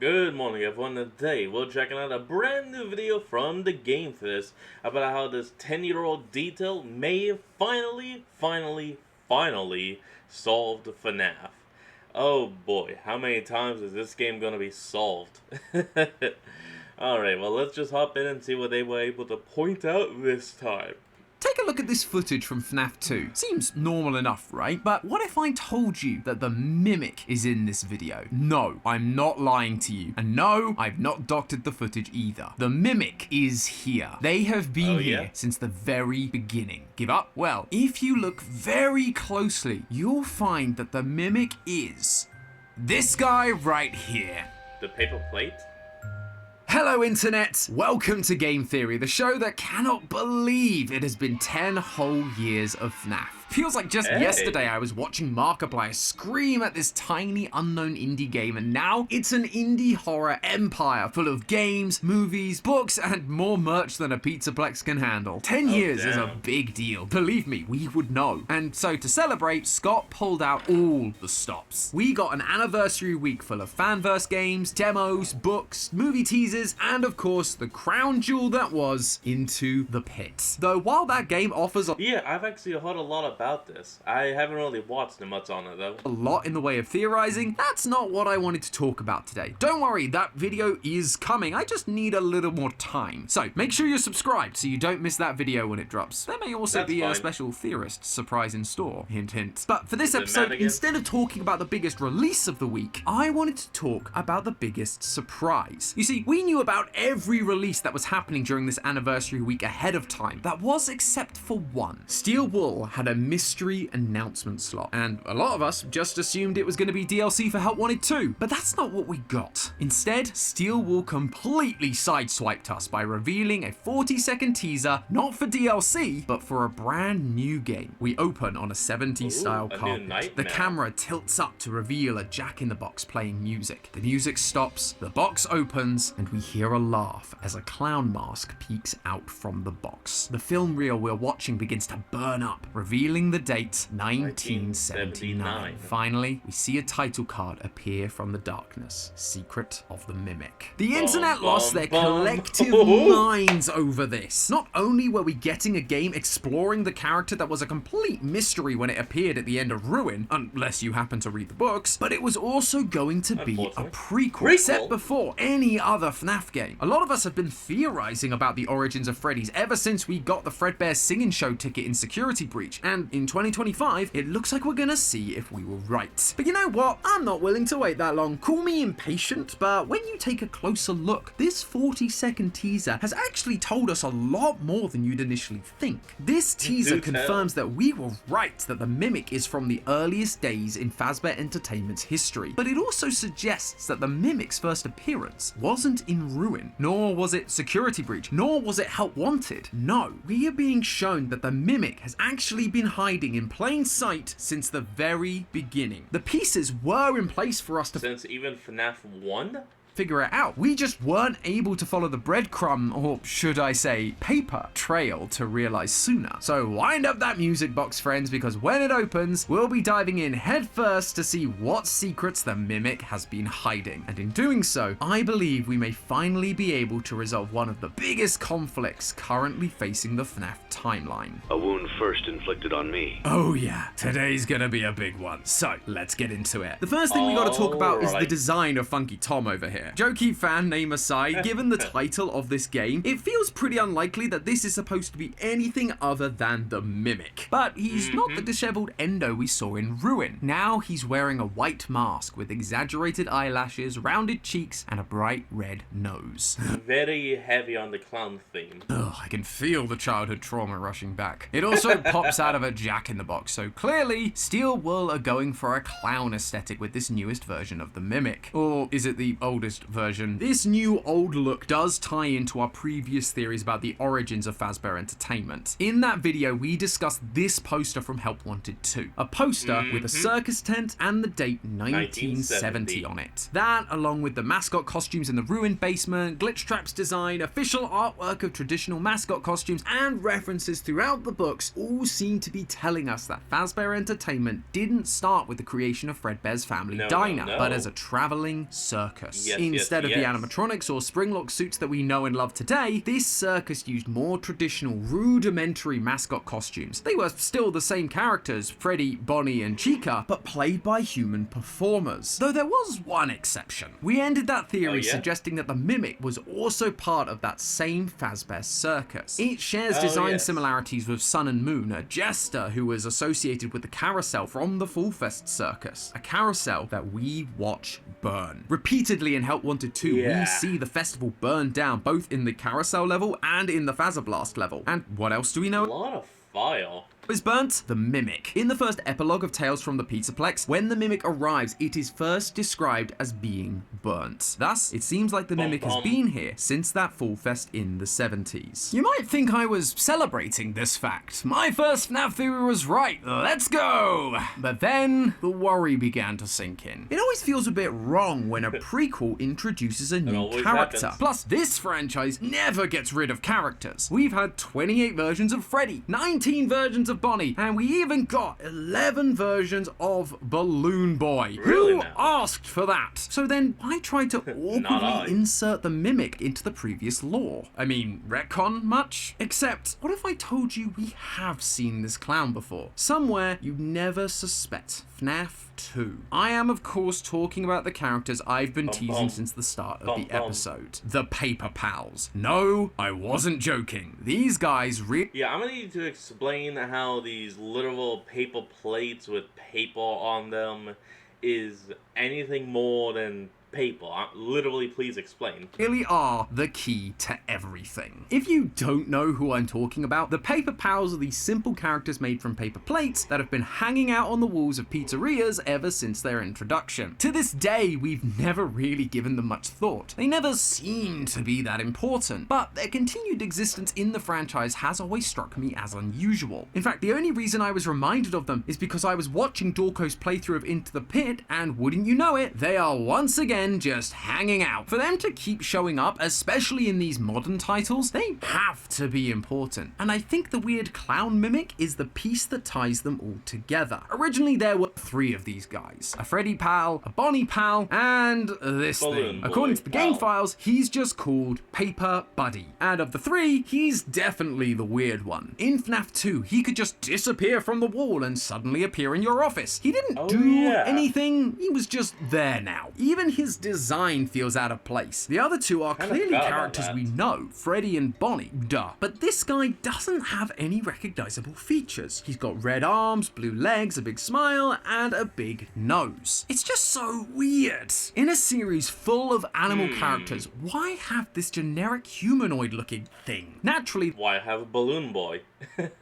Good morning everyone, today we're checking out a brand new video from the Game for this about how this 10-year-old detail may finally solve the FNAF. Oh boy, how many times is this game gonna be solved? Alright, well let's just hop in and see what they were able to point out this time. Take a look at this footage from FNAF 2. Seems normal enough, right? But what if I told you that the Mimic is in this video? No, I'm not lying to you. And no, I've not doctored the footage either. The Mimic is here. They have been here since the very beginning. Give up? Well, if you look very closely, you'll find that the Mimic is this guy right here. The paper plate? Hello Internet! Welcome to Game Theory, the show that cannot believe it has been 10 whole years of FNAF. Feels like just yesterday I was watching Markiplier scream at this tiny unknown indie game, and now it's an indie horror empire full of games, movies, books, and more merch than a Pizzaplex can handle. 10 years is a big deal. Believe me, we would know. And so to celebrate, Scott pulled out all the stops. We got an anniversary week full of fanverse games, demos, books, movie teasers, and of course the crown jewel that was Into the Pit. Though while that game offers I've actually heard a lot about this. I haven't really watched much on it though. a lot in the way of theorizing, that's not what I wanted to talk about today. Don't worry, that video is coming. I just need a little more time. So make sure you're subscribed so you don't miss that video when it drops. There may also be a special theorist surprise in store. Hint, hint. But for this episode, instead of talking about the biggest release of the week, I wanted to talk about the biggest surprise. You see, we knew about every release that was happening during this anniversary week ahead of time. That was except for one. Steel Wool had a mystery announcement slot, and a lot of us just assumed it was going to be DLC for Help Wanted 2, but that's not what we got. Instead, Steel Wool completely sideswiped us by revealing a 40-second teaser, not for DLC, but for a brand new game. We open on a 70s style carpet. The camera tilts up to reveal a Jack-in-the-Box playing music. The music stops, the box opens, and we hear a laugh as a clown mask peeks out from the box. The film reel we're watching begins to burn up, revealing the date 1979. Finally, we see a title card appear from the darkness. Secret of the Mimic. The internet lost their collective minds over this. Not only were we getting a game exploring the character that was a complete mystery when it appeared at the end of Ruin, unless you happen to read the books, but it was also going to be a prequel set before any other FNAF game. A lot of us have been theorizing about the origins of Freddy's ever since we got the Fredbear Singing Show ticket in Security Breach, and in 2025, it looks like we're gonna see if we were right. But you know what? I'm not willing to wait that long. Call me impatient, but when you take a closer look, this 40-second teaser has actually told us a lot more than you'd initially think. This teaser confirms that we were right that the Mimic is from the earliest days in Fazbear Entertainment's history, but it also suggests that the Mimic's first appearance wasn't in Ruin, nor was it Security Breach, nor was it Help Wanted. No, we are being shown that the Mimic has actually been hiding in plain sight since the very beginning. The pieces were in place for us to since even FNAF 1? Figure it out. We just weren't able to follow the breadcrumb, or should I say paper, trail to realize sooner. So wind up that music box, friends, because when it opens, we'll be diving in head first to see what secrets the Mimic has been hiding. And in doing so, I believe we may finally be able to resolve one of the biggest conflicts currently facing the FNAF timeline. A wound first inflicted on me. Oh yeah, today's gonna be a big one. So let's get into it. The first thing we gotta talk about is the design of Funky Tom over here. Jokey fan name aside, given the title of this game, it feels pretty unlikely that this is supposed to be anything other than the Mimic. But he's not the disheveled Endo we saw in Ruin. Now he's wearing a white mask with exaggerated eyelashes, rounded cheeks, and a bright red nose. Very heavy on the clown theme. Ugh, I can feel the childhood trauma rushing back. It also pops out of a Jack-in-the-Box, so clearly Steel Wool are going for a clown aesthetic with this newest version of the Mimic. Or is it the oldest version? This new old look does tie into our previous theories about the origins of Fazbear Entertainment. In that video, we discussed this poster from Help Wanted 2. A poster with a circus tent and the date 1970 on it. That, along with the mascot costumes in the ruined basement, Glitchtrap's design, official artwork of traditional mascot costumes, and references throughout the books, all seem to be telling us that Fazbear Entertainment didn't start with the creation of Fredbear's Family Diner, but as a traveling circus. Instead of the yes. animatronics or springlock suits that we know and love today, this circus used more traditional, rudimentary mascot costumes. They were still the same characters, Freddy, Bonnie, and Chica, but played by human performers. Though there was one exception. We ended that theory suggesting that the Mimic was also part of that same Fazbear circus. It shares design similarities with Sun and Moon, a jester who was associated with the carousel from the Fall Fest circus, a carousel that we watch burn. Repeatedly in Help Wanted 2, we see the festival burn down, both in the carousel level and in the Fazablast level. And what else do we know? A lot of file. Is burnt? The Mimic. In the first epilogue of Tales from the Pizzaplex, when the Mimic arrives, it is first described as being burnt. Thus, it seems like the Mimic has been here since that Fall Fest in the 70s. You might think I was celebrating this fact. My first FNAF theory was right, let's go! But then, the worry began to sink in. It always feels a bit wrong when a prequel introduces a new character. Happens. Plus, this franchise never gets rid of characters. We've had 28 versions of Freddy, 19 versions of Bonnie, and we even got 11 versions of Balloon Boy. Really Who now? asked for that? So then, why try to awkwardly insert the Mimic into the previous lore? I mean, retcon much? Except, what if I told you we have seen this clown before? Somewhere you'd never suspect. FNAF 2. I am, of course, talking about the characters I've been teasing since the start of the episode. The Paper Pals. No, I wasn't joking. These guys Yeah, I'm gonna need you to explain how these literal paper plates with paper on them is anything more than paper. Literally, please explain. really are the key to everything. If you don't know who I'm talking about, the Paper Pals are these simple characters made from paper plates that have been hanging out on the walls of pizzerias ever since their introduction. To this day, we've never really given them much thought. They never seem to be that important, but their continued existence in the franchise has always struck me as unusual. In fact, the only reason I was reminded of them is because I was watching Dorko's playthrough of Into the Pit, and wouldn't you know it, they are once again just hanging out. For them to keep showing up, especially in these modern titles, they have to be important. And I think the weird clown mimic is the piece that ties them all together. Originally, there were 3 of these guys. A Freddy pal, a Bonnie pal, and this thing. According to the game files, he's just called Paper Buddy. And of the 3, he's definitely the weird one. In FNAF 2, he could just disappear from the wall and suddenly appear in your office. He didn't do anything, he was just there now. Even his design feels out of place. The other 2 are clearly characters we know, Freddy and Bonnie, duh. But this guy doesn't have any recognizable features. He's got red arms, blue legs, a big smile, and a big nose. It's just so weird. In a series full of animal characters, why have this generic humanoid looking thing? Naturally, why have a Balloon Boy?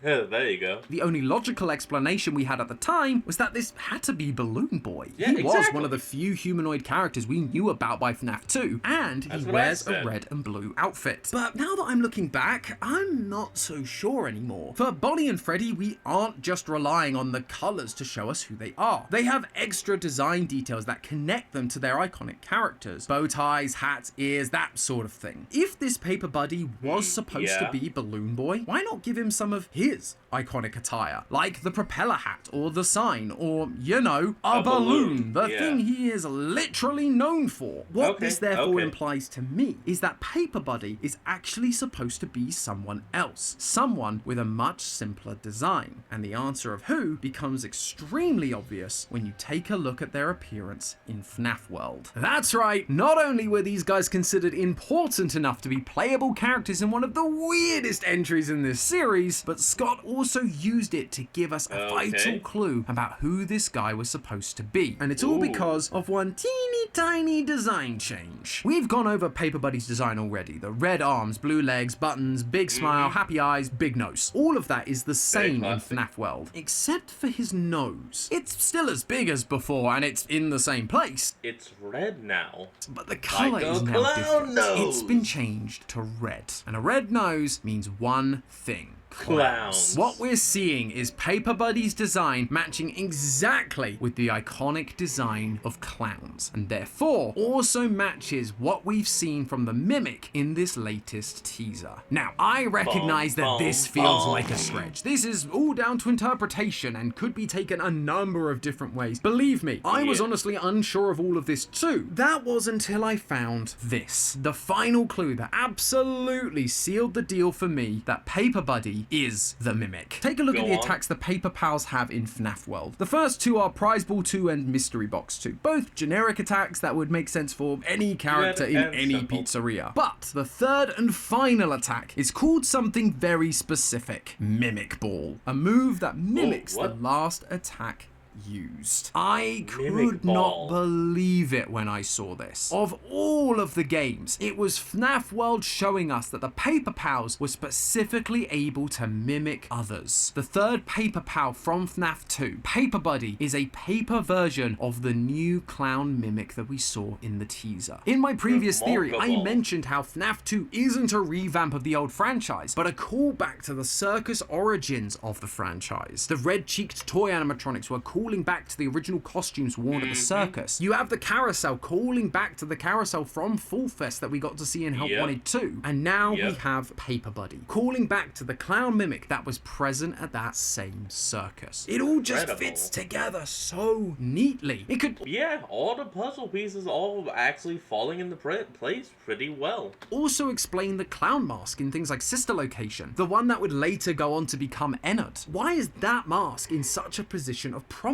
There you go. The only logical explanation we had at the time was that this had to be Balloon Boy. He was one of the few humanoid characters we knew about by FNAF 2, and he wears a red and blue outfit. But now that I'm looking back, I'm not so sure anymore. For Bonnie and Freddy, we aren't just relying on the colors to show us who they are. They have extra design details that connect them to their iconic characters. Bow ties, hats, ears, that sort of thing. If this Paper Buddy was supposed to be Balloon Boy, why not give him some of his iconic attire, like the propeller hat or the sign, or, you know, a balloon, the thing he is literally known for. What this therefore implies to me is that Paper Buddy is actually supposed to be someone else, someone with a much simpler design, and the answer of who becomes extremely obvious when you take a look at their appearance in FNAF World. That's right, not only were these guys considered important enough to be playable characters in one of the weirdest entries in this series, but Scott also used it to give us a vital clue about who this guy was supposed to be. And it's all because of one teeny tiny design change. We've gone over Paper Buddy's design already. The red arms, blue legs, buttons, big smile, happy eyes, big nose. All of that is the same in FNAF World, except for his nose. It's still as big as before, and it's in the same place. It's red now. But the color is now different. It's been changed to red. And a red nose means one thing. Clowns. What we're seeing is Paper Buddy's design matching exactly with the iconic design of clowns, and therefore also matches what we've seen from the Mimic in this latest teaser. Now, I recognize that this feels like a stretch. This is all down to interpretation and could be taken a number of different ways. Believe me, I was honestly unsure of all of this too. That was until I found this. The final clue that absolutely sealed the deal for me that Paper Buddy is the Mimic. Take a look at the attacks the Paper Pals have in FNAF World. The first two are Prize Ball 2 and Mystery Box 2. Both generic attacks that would make sense for any character in any pizzeria. But the third and final attack is called something very specific. Mimic Ball. A move that mimics the last attack used. I could not believe it when I saw this. Of all of the games, it was FNAF World showing us that the Paper Pals were specifically able to mimic others. The third Paper Pal from FNAF 2, Paper Buddy, is a paper version of the new clown mimic that we saw in the teaser. In my previous theory, I mentioned how FNAF 2 isn't a revamp of the old franchise, but a callback to the circus origins of the franchise. The red-cheeked toy animatronics were calling back to the original costumes worn at the circus. You have the carousel calling back to the carousel from Fall Fest that we got to see in Help Wanted 2. And now we have Paper Buddy calling back to the clown mimic that was present at that same circus. It all just fits together so neatly. It could... Yeah, all the puzzle pieces all actually falling into place pretty well. Also explain the clown mask in things like Sister Location, the one that would later go on to become Ennard. Why is that mask in such a position of prominence?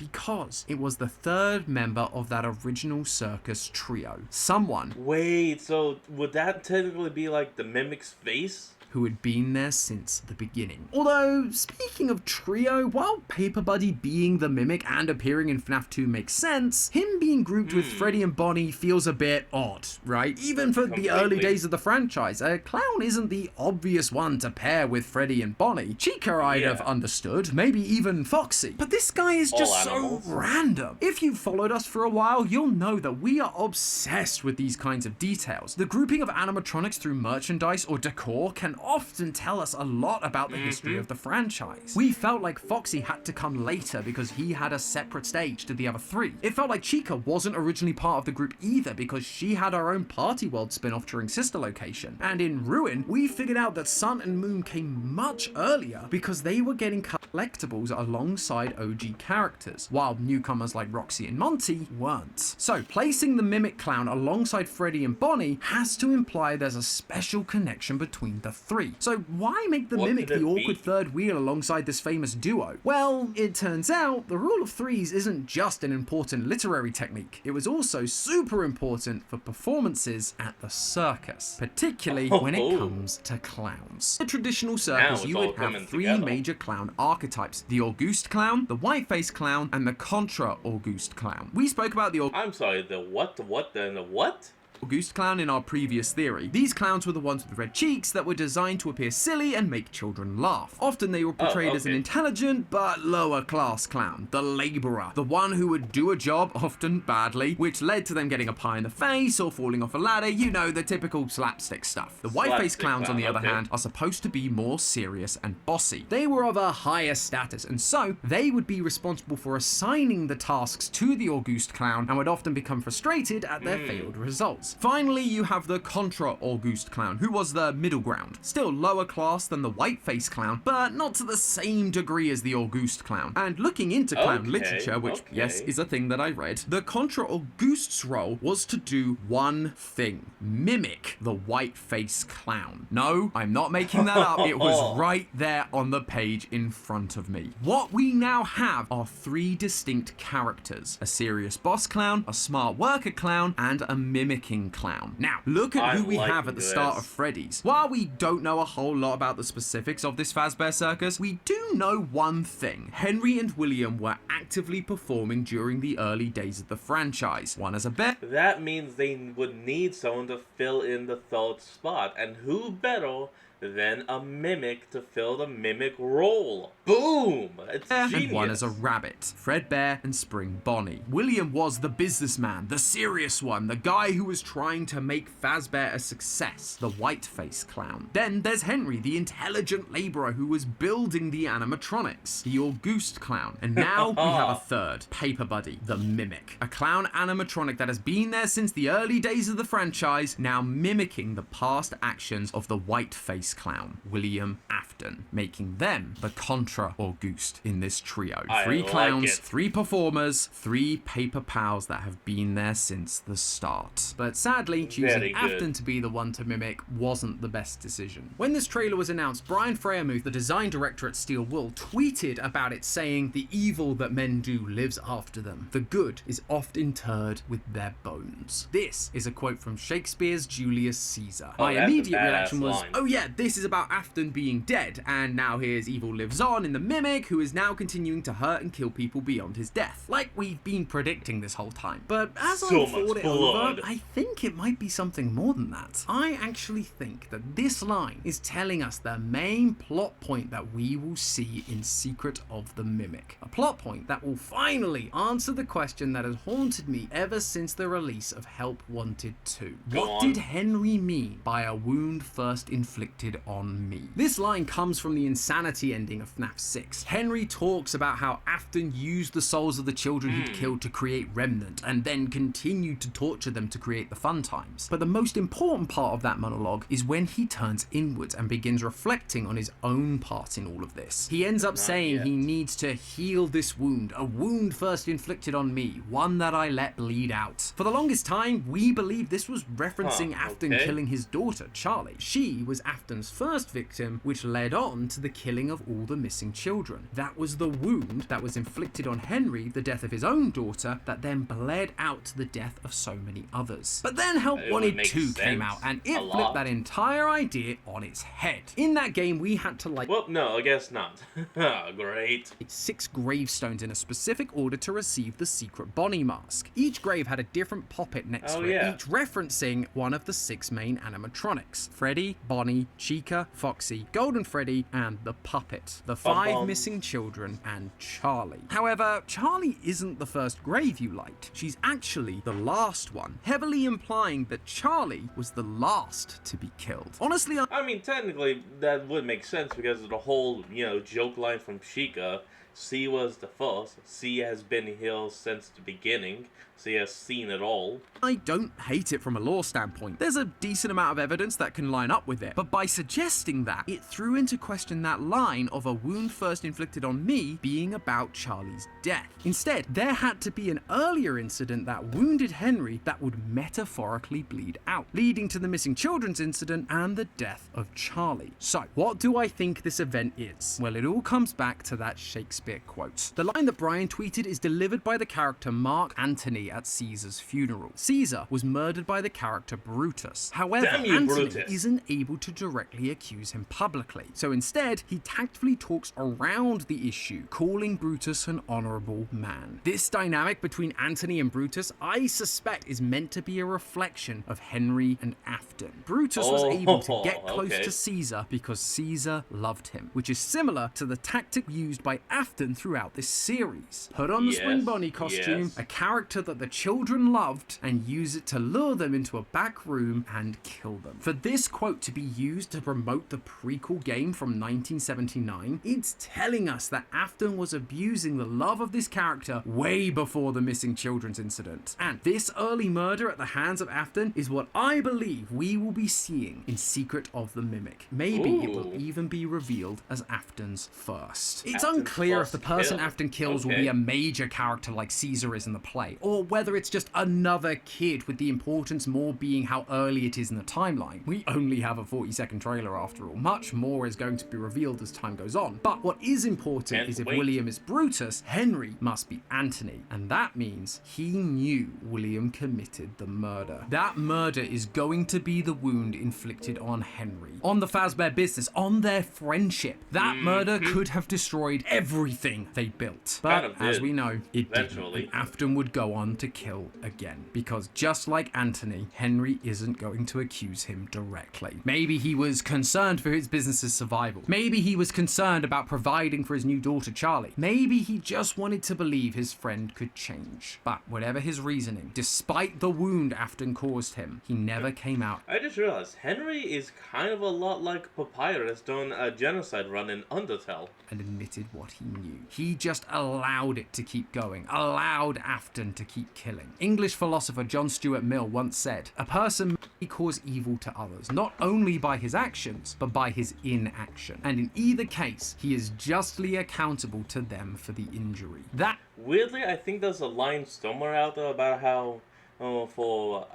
Because it was the third member of that original circus trio. Someone... Wait, so would that technically be like the Mimic's face? Who had been there since the beginning. Although, speaking of trio, while Paper Buddy being the Mimic and appearing in FNAF 2 makes sense, him being grouped with Freddy and Bonnie feels a bit odd, right? Even for the early days of the franchise, a clown isn't the obvious one to pair with Freddy and Bonnie. Chica I'd have understood, maybe even Foxy. But this guy is just so random. If you've followed us for a while, you'll know that we are obsessed with these kinds of details. The grouping of animatronics through merchandise or decor can often tell us a lot about the history of the franchise. We felt like Foxy had to come later because he had a separate stage to the other three. It felt like Chica wasn't originally part of the group either because she had her own Party World spin-off during Sister Location. And in Ruin, we figured out that Sun and Moon came much earlier because they were getting collectibles alongside OG characters, while newcomers like Roxy and Monty weren't. So placing the Mimic Clown alongside Freddy and Bonnie has to imply there's a special connection between the three. So why make the Mimic the awkward third wheel alongside this famous duo? Well, it turns out the rule of threes isn't just an important literary technique. It was also super important for performances at the circus, particularly when it comes to clowns. In a traditional circus, you would have three major clown archetypes: the Auguste Clown, the White-Faced Clown, and the Contra-Auguste Clown. We spoke about the Auguste Clown in our previous theory. These clowns were the ones with red cheeks that were designed to appear silly and make children laugh. Often they were portrayed as an intelligent but lower class clown, the laborer, the one who would do a job, often badly, which led to them getting a pie in the face or falling off a ladder, you know, the typical slapstick stuff. The white-faced clowns, on the other hand, are supposed to be more serious and bossy. They were of a higher status, and so they would be responsible for assigning the tasks to the Auguste Clown and would often become frustrated at their failed results. Finally, you have the Contra-Auguste Clown, who was the middle ground. Still lower class than the white-faced clown, but not to the same degree as the Auguste Clown. And looking into clown literature, which, yes, is a thing that I read, the Contra-Auguste's role was to do one thing: mimic the white-faced clown. No, I'm not making that up. It was right there on the page in front of me. What we now have are three distinct characters: a serious boss clown, a smart worker clown, and a mimicking clown. Now, look at who we have at the start of Freddy's. While we don't know a whole lot about the specifics of this Fazbear Circus, we do know one thing: Henry and William were actively performing during the early days of the franchise. One as a bear. That means they would need someone to fill in the third spot, and who better then a mimic to fill the mimic role. Boom! It's genius. And one as a rabbit, Fredbear and Spring Bonnie. William was the businessman, the serious one, the guy who was trying to make Fazbear a success, the white-faced clown. Then there's Henry, the intelligent laborer who was building the animatronics, the August clown. And now we have a third, Paper Buddy, the mimic, a clown animatronic that has been there since the early days of the franchise, now mimicking the past actions of the white-faced clown, William Afton, making them the Contra Auguste in this trio. Three clowns, 3 performers, 3 paper pals that have been there since the start. But sadly, choosing Afton to be the one to mimic wasn't the best decision. When this trailer was announced, Brian Freyamuth, the design director at Steel Wool, tweeted about it saying, "The evil that men do lives after them. The good is oft interred with their bones." This is a quote from Shakespeare's Julius Caesar. My immediate reaction was, oh yeah, this is about Afton being dead, and now his evil lives on in the mimic, who is now continuing to hurt and kill people beyond his death, like we've been predicting this whole time. But as I thought it over, I think it might be something more than that. I actually think that this line is telling us the main plot point that we will see in Secret of the Mimic. A plot point that will finally answer the question that has haunted me ever since the release of Help Wanted 2. What did Henry mean by a wound first inflicted on me? This line comes from the insanity ending of FNAF 6. Henry talks about how Afton used the souls of the children he'd killed to create Remnant, and then continued to torture them to create the fun times. But the most important part of that monologue is when he turns inwards and begins reflecting on his own part in all of this. He ends up saying he needs to heal this wound, a wound first inflicted on me, one that I let bleed out. For the longest time, we believed this was referencing Afton killing his daughter, Charlie. She was Afton's first victim, which led on to the killing of all the missing children. That was the wound that was inflicted on Henry, the death of his own daughter, that then bled out to the death of so many others. But then Help Wanted 2 came out, and it flipped that entire idea on its head. In that game, we had to well, no, I guess not. Great. 6 gravestones in a specific order to receive the secret Bonnie mask. Each grave had a different puppet next to it, each referencing one of the 6 main animatronics: Freddy, Bonnie, Chica, Foxy, Golden Freddy, and the puppet, the 5 missing children, and Charlie. However, Charlie isn't the first grave you light. She's actually the last one, heavily implying that Charlie was the last to be killed. Honestly, I mean, technically, that would make sense because of the whole, joke line from Chica. C was the first. C has been here since the beginning. C has seen it all. I don't hate it from a lore standpoint. There's a decent amount of evidence that can line up with it. But by suggesting that, it threw into question that line of a wound first inflicted on me being about Charlie's death. Instead, there had to be an earlier incident that wounded Henry that would metaphorically bleed out, leading to the missing children's incident and the death of Charlie. So, what do I think this event is? Well, it all comes back to that Shakespeare quote. The line that Brian tweeted is delivered by the character Mark Antony at Caesar's funeral. Caesar was murdered by the character Brutus. However, Antony isn't able to directly accuse him publicly. So instead, he tactfully talks around the issue, calling Brutus an honorable man. This dynamic between Antony and Brutus, I suspect, is meant to be a reflection of Henry and Afton. Brutus was able to get close to Caesar because Caesar loved him, which is similar to the tactic used by Afton throughout this series. Put on the Spring Bonnie costume, a character that the children loved, and use it to lure them into a back room and kill them. For this quote to be used to promote the prequel game from 1979, it's telling us that Afton was abusing the love of this character way before the missing children's incident. And this early murder at the hands of Afton is what I believe we will be seeing in Secret of the Mimic. Maybe it will even be revealed as Afton's first. It's unclear if the person Afton kills will be a major character like Caesar is in the play, or whether it's just another kid, with the importance more being how early it is in the timeline. We only have a 40-second trailer after all. Much more is going to be revealed as time goes on. But what is important is if William is Brutus, Henry must be Antony. And that means he knew William committed the murder. That murder is going to be the wound inflicted on Henry, on the Fazbear business, on their friendship. That murder could have destroyed every everything they built. But Kind of as did, we know, it eventually. didn't. And Afton would go on to kill again. Because just like Anthony, Henry isn't going to accuse him directly. Maybe he was concerned for his business's survival. Maybe he was concerned about providing for his new daughter, Charlie. Maybe he just wanted to believe his friend could change. But whatever his reasoning, despite the wound Afton caused him, he never came out. I just realized Henry is kind of a lot like Papyrus doing a genocide run in Undertale. And admitted what he knew. He just allowed it to keep going, allowed Afton to keep killing. English philosopher John Stuart Mill once said, "A person may cause evil to others, not only by his actions, but by his inaction. And in either case, he is justly accountable to them for the injury." That Weirdly, I think there's a line somewhere out there about how for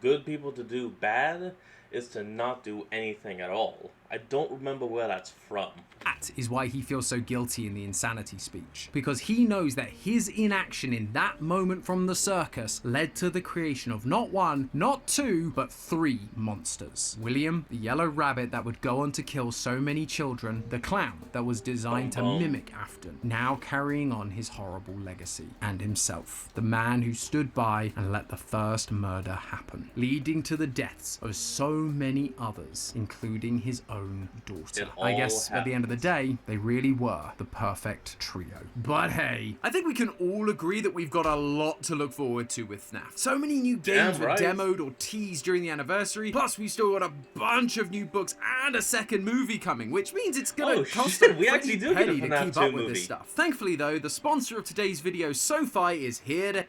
good people to do bad is to not do anything at all. I don't remember where that's from. That is why he feels so guilty in the insanity speech, because he knows that his inaction in that moment from the circus led to the creation of not one, not two, but 3 monsters. William, the yellow rabbit that would go on to kill so many children, the clown that was designed to mimic Afton, now carrying on his horrible legacy, and himself, the man who stood by and let the first murder happen, leading to the deaths of so many others, including his own daughter. It I all guess at the end of the day, they really were the perfect trio. But hey, I think we can all agree that we've got a lot to look forward to with FNAF. So many new games were demoed or teased during the anniversary, plus we still got a bunch of new books and a second movie coming, which means it's gonna cost a pretty penny to keep up with this stuff. Thankfully though, the sponsor of today's video, SoFi, is here to...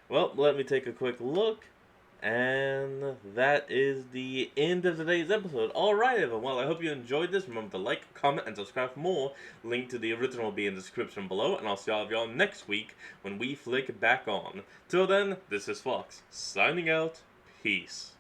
Well, let me take a quick look. And that is the end of today's episode. Alright everyone, well I hope you enjoyed this. Remember to like, comment, and subscribe for more. Link to the original will be in the description below. And I'll see all of y'all next week when we flick back on. Till then, this is Fox, signing out. Peace.